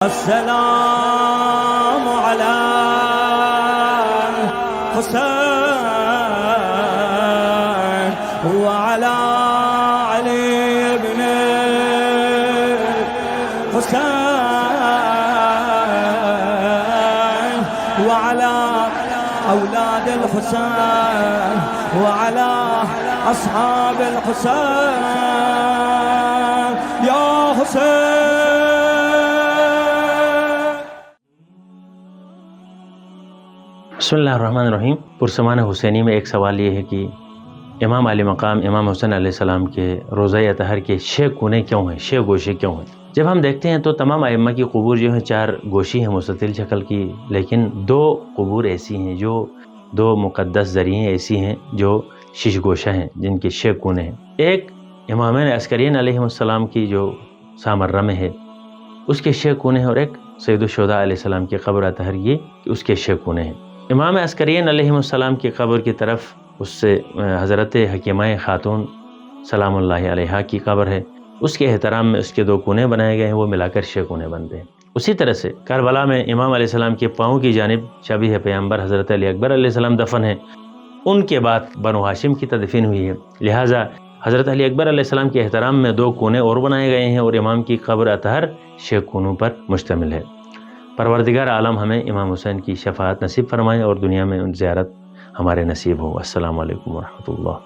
السلام على حسين وعلى علي بن حسين وعلى أولاد الحسين وعلى أصحاب الحسين يا حسين. بسم اللہ الرحمن الرحیم. پرسمان حسینی میں ایک سوال یہ ہے کہ امام علی مقام امام حسین علیہ السلام کے روضہ اطہر کے 6 کونے کیوں ہیں، 6 گوشے کیوں ہیں؟ جب ہم دیکھتے ہیں تو تمام ائمہ کی قبور جو ہیں 4 گوشی ہیں مستطیل شکل کی، لیکن 2 قبور ایسی ہیں جو 2 مقدس ذریعیں ایسی ہیں جو 6 گوشہ ہیں، جن کے 6 کونے ہیں. ایک امامین عسکرین علیہ السلام کی جو سامرہ میں ہے اس کے 6 کونے ہیں، اور ایک سید الشہداء علیہ السلام کی قبر اطہر یہ کہ اس کے 6 کونے ہیں. امام عسکرین علیہ السلام کی قبر کی طرف اس سے حضرت حکیمہ خاتون سلام اللہ علیہا کی قبر ہے، اس کے احترام میں اس کے 2 کونے بنائے گئے ہیں، وہ ملا کر 6 کونے بنتے ہیں. اسی طرح سے کربلا میں امام علیہ السلام کے پاؤں کی جانب شبیہ پیغمبر حضرت علی اکبر علیہ السلام دفن ہیں، ان کے بعد بنو ہاشم کی تدفین ہوئی ہے، لہٰذا حضرت علی اکبر علیہ السلام کے احترام میں 2 کونے اور بنائے گئے ہیں، اور امام کی قبر اطہر 6 کونوں پر مشتمل ہے. پروردگار عالم ہمیں امام حسین کی شفاعت نصیب فرمائے اور دنیا میں ان زیارت ہمارے نصیب ہو. السلام علیکم ورحمۃ اللہ.